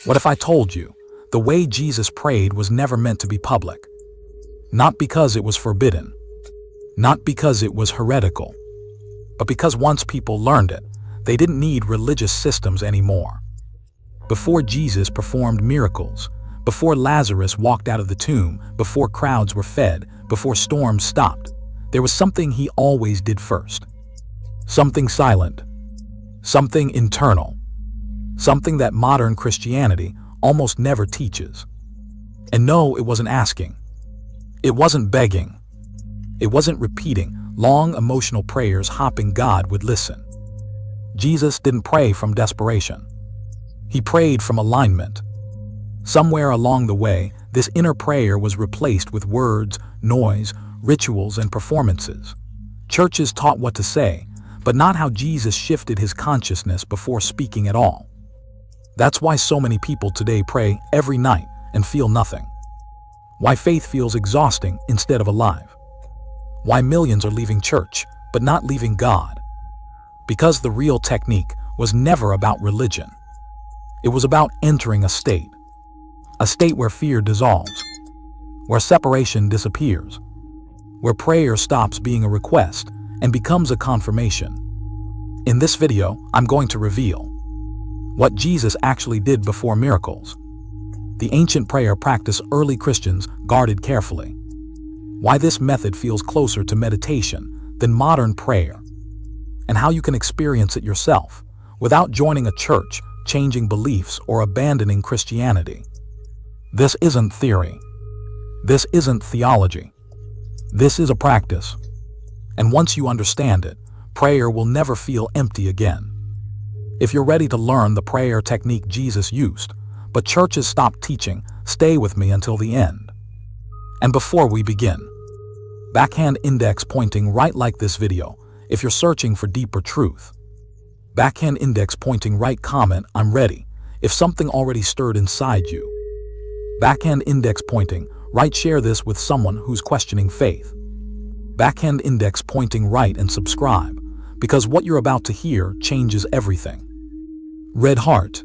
What if I told you the way Jesus prayed was never meant to be public? Not because it was forbidden, not because it was heretical, but because once people learned it, they didn't need religious systems anymore. Before Jesus performed miracles, before Lazarus walked out of the tomb, before crowds were fed, before storms stopped, there was something he always did first. Something silent, something internal, something that modern Christianity almost never teaches. And no, it wasn't asking. It wasn't begging. It wasn't repeating long emotional prayers hoping God would listen. Jesus didn't pray from desperation. He prayed from alignment. Somewhere along the way, this inner prayer was replaced with words, noise, rituals, and performances. Churches taught what to say, but not how Jesus shifted his consciousness before speaking at all. That's why so many people today pray every night and feel nothing. Why faith feels exhausting instead of alive. Why millions are leaving church, but not leaving God. Because the real technique was never about religion. It was about entering a state where fear dissolves, where separation disappears, where prayer stops being a request and becomes a confirmation. In this video, I'm going to reveal what Jesus actually did before miracles, the ancient prayer practice early Christians guarded carefully, why this method feels closer to meditation than modern prayer, and how you can experience it yourself without joining a church, changing beliefs, or abandoning Christianity. This isn't theory. This isn't theology. This is a practice. And once you understand it, prayer will never feel empty again. If you're ready to learn the prayer technique Jesus used, but churches stopped teaching, stay with me until the end. And before we begin, backhand index pointing right like this video if you're searching for deeper truth. Backhand index pointing right comment, I'm ready, if something already stirred inside you. Backhand index pointing right, share this with someone who's questioning faith. Backhand index pointing right and subscribe, because what you're about to hear changes everything. Red heart.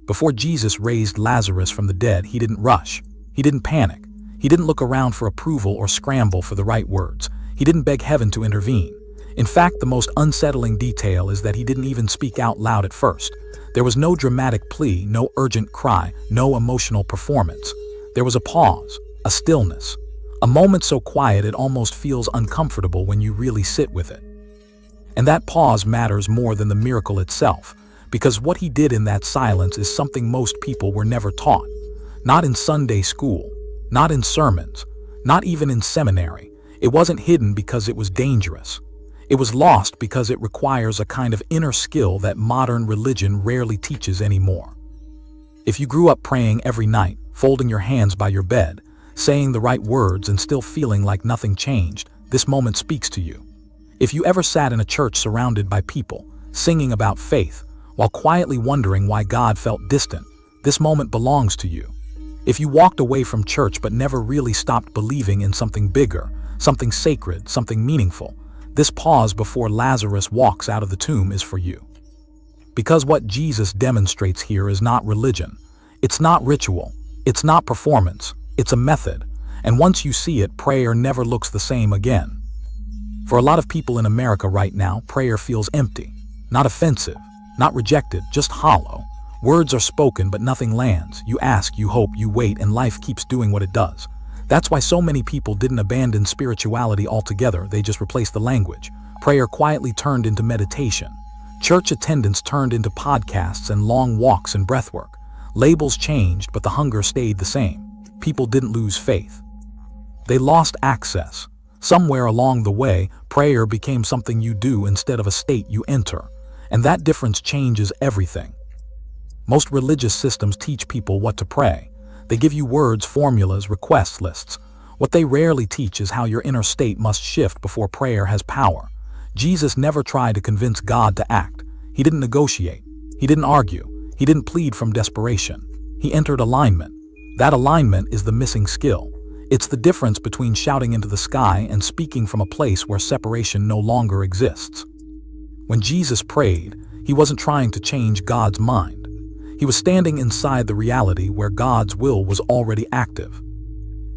Before Jesus raised Lazarus from the dead, he didn't rush. He didn't panic. He didn't look around for approval or scramble for the right words. He didn't beg heaven to intervene. In fact, the most unsettling detail is that he didn't even speak out loud at first. There was no dramatic plea, no urgent cry, no emotional performance. There was a pause, a stillness, a moment so quiet it almost feels uncomfortable when you really sit with it. And that pause matters more than the miracle itself, because what he did in that silence is something most people were never taught. Not in Sunday school, not in sermons, not even in seminary. It wasn't hidden because it was dangerous. It was lost because it requires a kind of inner skill that modern religion rarely teaches anymore. If you grew up praying every night, folding your hands by your bed, saying the right words and still feeling like nothing changed, this moment speaks to you. If you ever sat in a church surrounded by people, singing about faith, while quietly wondering why God felt distant, this moment belongs to you. If you walked away from church but never really stopped believing in something bigger, something sacred, something meaningful, this pause before Lazarus walks out of the tomb is for you. Because what Jesus demonstrates here is not religion. It's not ritual. It's not performance. It's a method. And once you see it, prayer never looks the same again. For a lot of people in America right now, prayer feels empty, not offensive, not rejected, just hollow. Words are spoken, but nothing lands. You ask, you hope, you wait, and life keeps doing what it does. That's why so many people didn't abandon spirituality altogether, they just replaced the language. Prayer quietly turned into meditation. Church attendance turned into podcasts and long walks and breathwork. Labels changed, but the hunger stayed the same. People didn't lose faith. They lost access. Somewhere along the way, prayer became something you do instead of a state you enter. And that difference changes everything. Most religious systems teach people what to pray. They give you words, formulas, request lists. What they rarely teach is how your inner state must shift before prayer has power. Jesus never tried to convince God to act. He didn't negotiate. He didn't argue. He didn't plead from desperation. He entered alignment. That alignment is the missing skill. It's the difference between shouting into the sky and speaking from a place where separation no longer exists. When Jesus prayed, he wasn't trying to change God's mind. He was standing inside the reality where God's will was already active.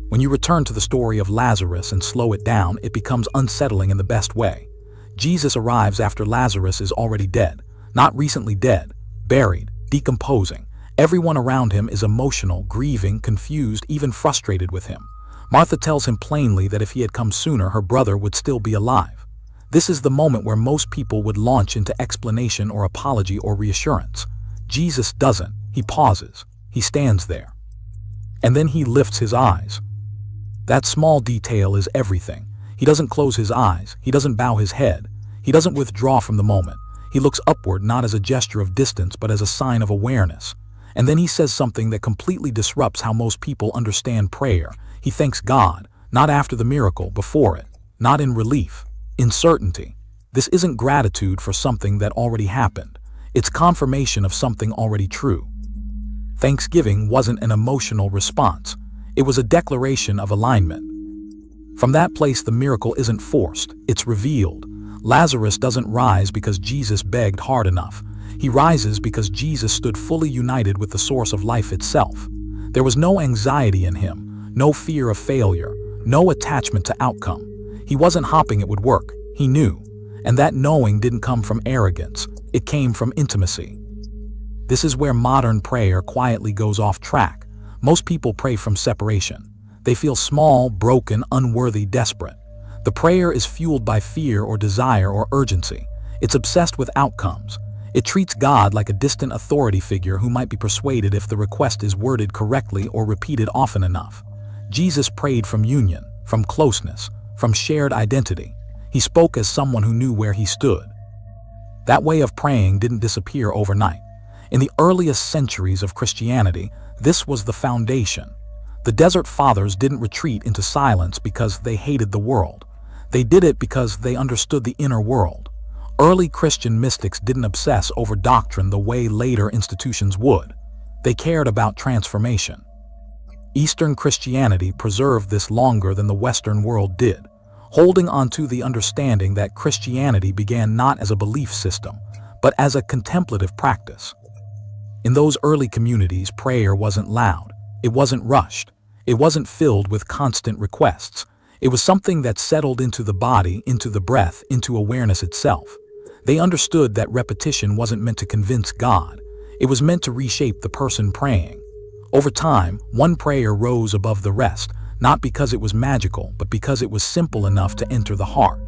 When you return to the story of Lazarus and slow it down, it becomes unsettling in the best way. Jesus arrives after Lazarus is already dead, not recently dead, buried, decomposing. Everyone around him is emotional, grieving, confused, even frustrated with him. Martha tells him plainly that if he had come sooner, her brother would still be alive. This is the moment where most people would launch into explanation or apology or reassurance. Jesus doesn't. He pauses. He stands there. And then he lifts his eyes. That small detail is everything. He doesn't close his eyes. He doesn't bow his head. He doesn't withdraw from the moment. He looks upward not as a gesture of distance but as a sign of awareness. And then he says something that completely disrupts how most people understand prayer. He thanks God, not after the miracle, before it, not in relief, in certainty. This isn't gratitude for something that already happened. It's confirmation of something already true. Thanksgiving wasn't an emotional response. It was a declaration of alignment. From that place, the miracle isn't forced, it's revealed. Lazarus doesn't rise because Jesus begged hard enough. He rises because Jesus stood fully united with the source of life itself. There was no anxiety in him, no fear of failure, no attachment to outcome. He wasn't hoping it would work. He knew. And that knowing didn't come from arrogance. It came from intimacy. This is where modern prayer quietly goes off track. Most people pray from separation. They feel small, broken, unworthy, desperate. The prayer is fueled by fear or desire or urgency. It's obsessed with outcomes. It treats God like a distant authority figure who might be persuaded if the request is worded correctly or repeated often enough. Jesus prayed from union, from closeness, from shared identity. He spoke as someone who knew where he stood. That way of praying didn't disappear overnight. In the earliest centuries of Christianity, this was the foundation. The Desert Fathers didn't retreat into silence because they hated the world. They did it because they understood the inner world. Early Christian mystics didn't obsess over doctrine the way later institutions would. They cared about transformation. Eastern Christianity preserved this longer than the Western world did, holding onto the understanding that Christianity began not as a belief system, but as a contemplative practice. In those early communities, prayer wasn't loud. It wasn't rushed. It wasn't filled with constant requests. It was something that settled into the body, into the breath, into awareness itself. They understood that repetition wasn't meant to convince God. It was meant to reshape the person praying. Over time, one prayer rose above the rest, not because it was magical, but because it was simple enough to enter the heart.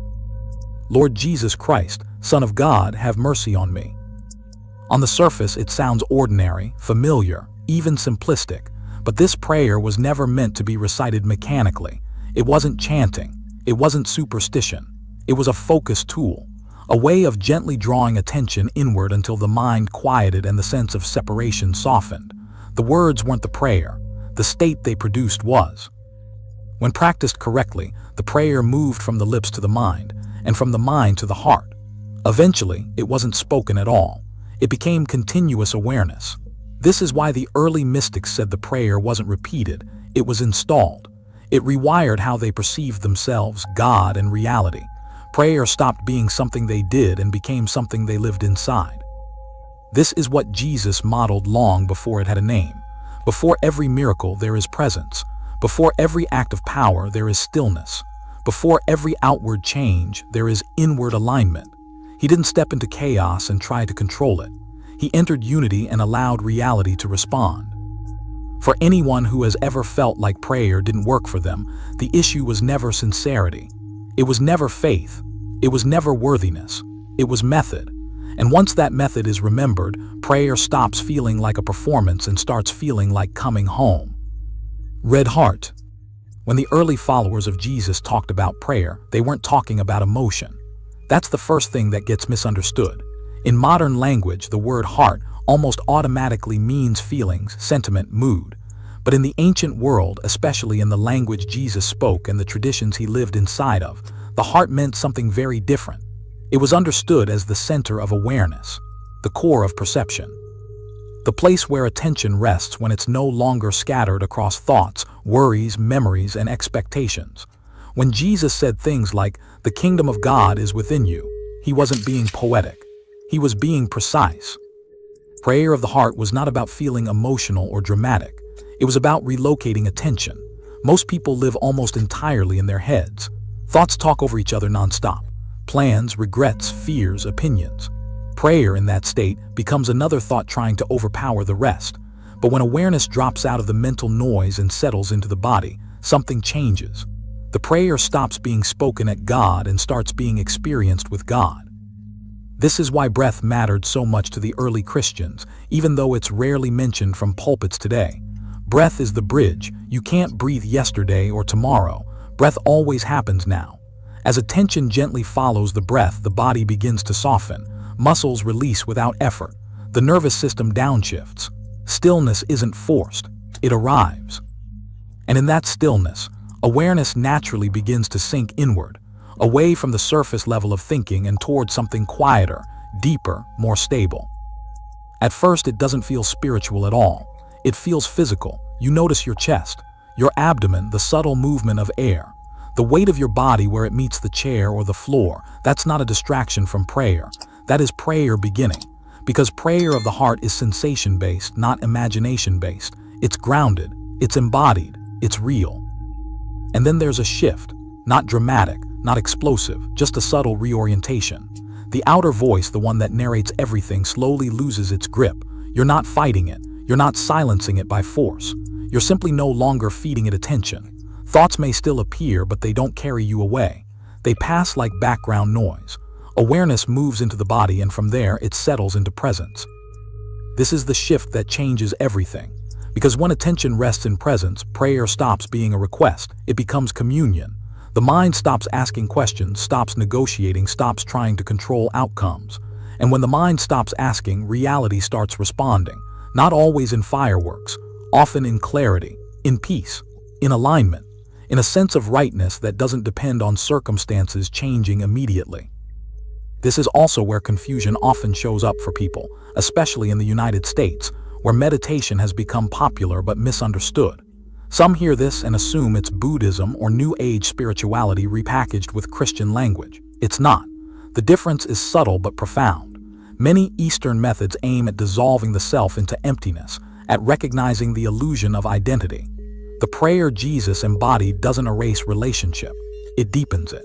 Lord Jesus Christ, Son of God, have mercy on me. On the surface, it sounds ordinary, familiar, even simplistic, but this prayer was never meant to be recited mechanically. It wasn't chanting. It wasn't superstition. It was a focus tool, a way of gently drawing attention inward until the mind quieted and the sense of separation softened. The words weren't the prayer. The state they produced was. When practiced correctly, the prayer moved from the lips to the mind, and from the mind to the heart. Eventually, it wasn't spoken at all. It became continuous awareness. This is why the early mystics said the prayer wasn't repeated, it was installed. It rewired how they perceived themselves, God, and reality. Prayer stopped being something they did and became something they lived inside. This is what Jesus modeled long before it had a name. Before every miracle, there is presence. Before every act of power, there is stillness. Before every outward change, there is inward alignment. He didn't step into chaos and try to control it. He entered unity and allowed reality to respond. For anyone who has ever felt like prayer didn't work for them, the issue was never sincerity. It was never faith. It was never worthiness. It was method. And once that method is remembered, prayer stops feeling like a performance and starts feeling like coming home. Red heart. When the early followers of Jesus talked about prayer, they weren't talking about emotion. That's the first thing that gets misunderstood. In modern language, the word heart almost automatically means feelings, sentiment, mood. But in the ancient world, especially in the language Jesus spoke and the traditions he lived inside of, the heart meant something very different. It was understood as the center of awareness, the core of perception. The place where attention rests when it's no longer scattered across thoughts, worries, memories, and expectations. When Jesus said things like, "The kingdom of God is within you," he wasn't being poetic. He was being precise. Prayer of the heart was not about feeling emotional or dramatic. It was about relocating attention. Most people live almost entirely in their heads. Thoughts talk over each other nonstop. Plans, regrets, fears, opinions. Prayer in that state becomes another thought trying to overpower the rest. But when awareness drops out of the mental noise and settles into the body, something changes. The prayer stops being spoken at God and starts being experienced with God. This is why breath mattered so much to the early Christians, even though it's rarely mentioned from pulpits today. Breath is the bridge. You can't breathe yesterday or tomorrow. Breath always happens now. As attention gently follows the breath, the body begins to soften. Muscles release without effort. The nervous system downshifts. Stillness isn't forced. It arrives. And in that stillness, awareness naturally begins to sink inward, away from the surface level of thinking and towards something quieter, deeper, more stable. At first, it doesn't feel spiritual at all. It feels physical. You notice your chest, your abdomen, the subtle movement of air, the weight of your body where it meets the chair or the floor. That's not a distraction from prayer. That is prayer beginning. Because prayer of the heart is sensation-based, not imagination-based. It's grounded, it's embodied, it's real. And then there's a shift, not dramatic, not explosive, just a subtle reorientation. The outer voice, the one that narrates everything, slowly loses its grip. You're not fighting it. You're not silencing it by force. You're simply no longer feeding it attention. Thoughts may still appear, but they don't carry you away. They pass like background noise. Awareness moves into the body, and from there it settles into presence. This is the shift that changes everything. Because when attention rests in presence, prayer stops being a request. It becomes communion. The mind stops asking questions, stops negotiating, stops trying to control outcomes. And when the mind stops asking, reality starts responding. Not always in fireworks, often in clarity, in peace, in alignment, in a sense of rightness that doesn't depend on circumstances changing immediately. This is also where confusion often shows up for people, especially in the United States, where meditation has become popular but misunderstood. Some hear this and assume it's Buddhism or New Age spirituality repackaged with Christian language. It's not. The difference is subtle but profound. Many Eastern methods aim at dissolving the self into emptiness, at recognizing the illusion of identity. The prayer Jesus embodied doesn't erase relationship, it deepens it.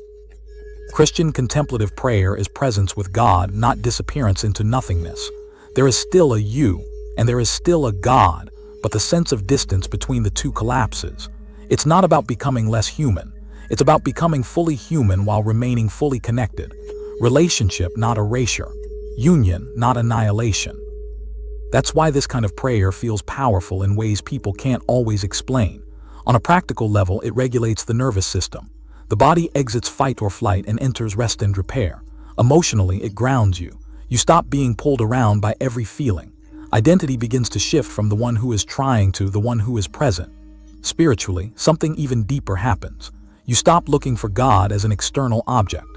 Christian contemplative prayer is presence with God, not disappearance into nothingness. There is still a you, and there is still a God, but the sense of distance between the two collapses. It's not about becoming less human. It's about becoming fully human while remaining fully connected. Relationship, not erasure. Union, not annihilation. That's why this kind of prayer feels powerful in ways people can't always explain. On a practical level, it regulates the nervous system. The body exits fight or flight and enters rest and repair. Emotionally, it grounds you. You stop being pulled around by every feeling. Identity begins to shift from the one who is trying to the one who is present. Spiritually, something even deeper happens. You stop looking for God as an external object.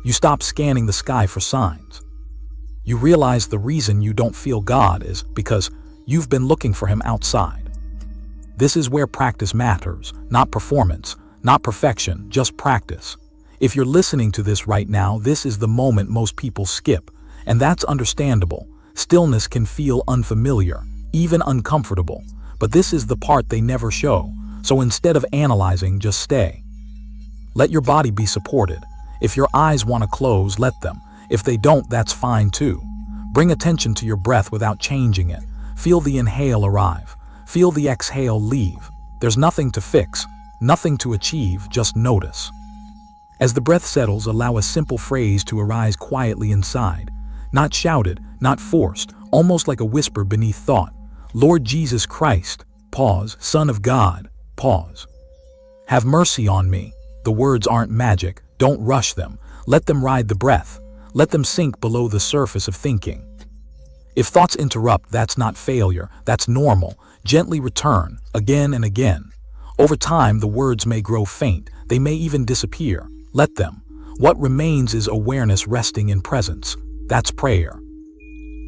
You stop scanning the sky for signs. You realize the reason you don't feel God is because you've been looking for Him outside. This is where practice matters, not performance, not perfection, just practice. If you're listening to this right now, this is the moment most people skip, and that's understandable. Stillness can feel unfamiliar, even uncomfortable, but this is the part they never show. So instead of analyzing, just stay. Let your body be supported. If your eyes want to close, let them. If they don't, that's fine too. Bring attention to your breath without changing it. Feel the inhale arrive. Feel the exhale leave. There's nothing to fix, nothing to achieve, just notice. As the breath settles, allow a simple phrase to arise quietly inside. Not shouted, not forced, almost like a whisper beneath thought. Lord Jesus Christ, pause. Son of God, pause. Have mercy on me. The words aren't magic. Don't rush them. Let them ride the breath. Let them sink below the surface of thinking. If thoughts interrupt, that's not failure. That's normal. Gently return, again and again. Over time, the words may grow faint. They may even disappear. Let them. What remains is awareness resting in presence. That's prayer.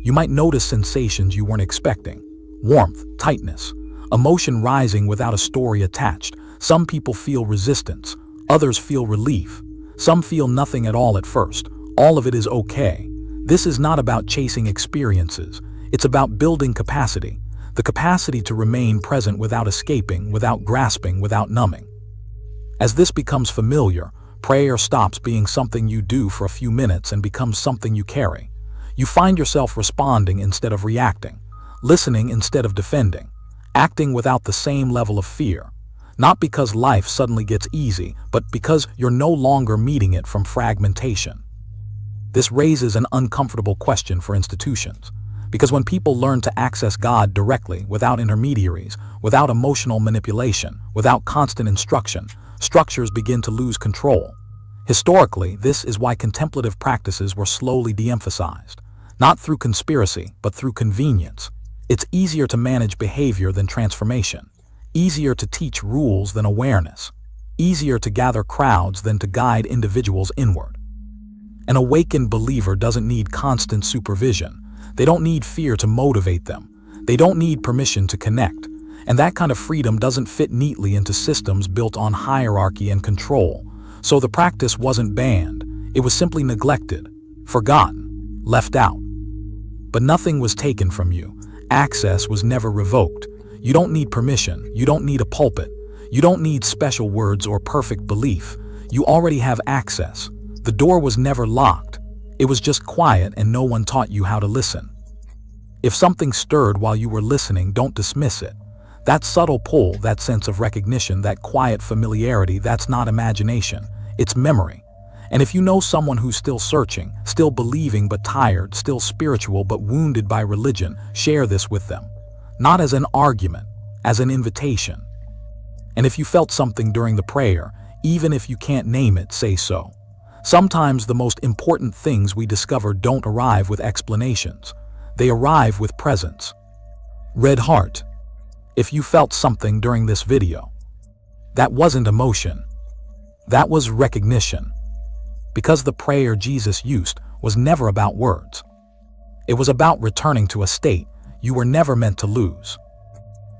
You might notice sensations you weren't expecting. Warmth, tightness, emotion rising without a story attached. Some people feel resistance. Others feel relief. Some feel nothing at all at first. All of it is okay. This is not about chasing experiences. It's about building capacity, the capacity to remain present without escaping, without grasping, without numbing. As this becomes familiar, prayer stops being something you do for a few minutes and becomes something you carry. You find yourself responding instead of reacting, listening instead of defending, acting without the same level of fear. Not because life suddenly gets easy, but because you're no longer meeting it from fragmentation. This raises an uncomfortable question for institutions, because when people learn to access God directly, without intermediaries, without emotional manipulation, without constant instruction, structures begin to lose control. Historically, this is why contemplative practices were slowly de-emphasized, not through conspiracy, but through convenience. It's easier to manage behavior than transformation, easier to teach rules than awareness, easier to gather crowds than to guide individuals inward. An awakened believer doesn't need constant supervision. They don't need fear to motivate them. They don't need permission to connect. And that kind of freedom doesn't fit neatly into systems built on hierarchy and control. So the practice wasn't banned. It was simply neglected, forgotten, left out. But nothing was taken from you. Access was never revoked. You don't need permission. You don't need a pulpit. You don't need special words or perfect belief. You already have access. The door was never locked. It was just quiet and no one taught you how to listen. If something stirred while you were listening, don't dismiss it. That subtle pull, that sense of recognition, that quiet familiarity, that's not imagination. It's memory. And if you know someone who's still searching, still believing but tired, still spiritual but wounded by religion, share this with them. Not as an argument, as an invitation. And if you felt something during the prayer, even if you can't name it, say so. Sometimes the most important things we discover don't arrive with explanations. They arrive with presence. Red heart. If you felt something during this video, that wasn't emotion. That was recognition. Because the prayer Jesus used was never about words. It was about returning to a state you were never meant to lose.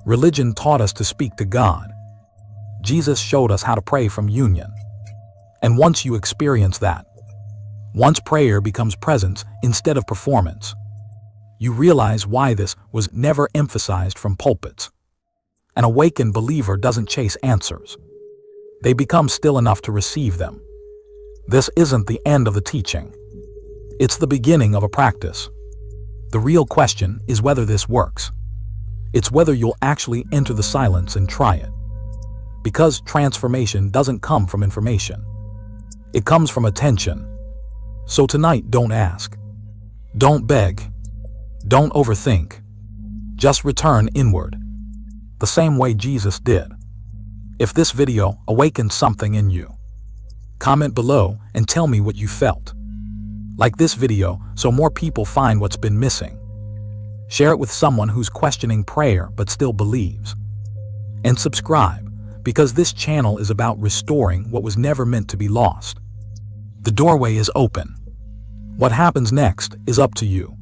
Religion taught us to speak to God. Jesus showed us how to pray from union. And once you experience that, once prayer becomes presence instead of performance, you realize why this was never emphasized from pulpits. An awakened believer doesn't chase answers. They become still enough to receive them. This isn't the end of the teaching. It's the beginning of a practice. The real question is whether this works. It's whether you'll actually enter the silence and try it. Because transformation doesn't come from information. It comes from attention. So tonight, don't ask. Don't beg. Don't overthink. Just return inward. The same way Jesus did. If this video awakened something in you, comment below and tell me what you felt. Like this video so more people find what's been missing. Share it with someone who's questioning prayer but still believes. And subscribe, because this channel is about restoring what was never meant to be lost. The doorway is open. What happens next is up to you.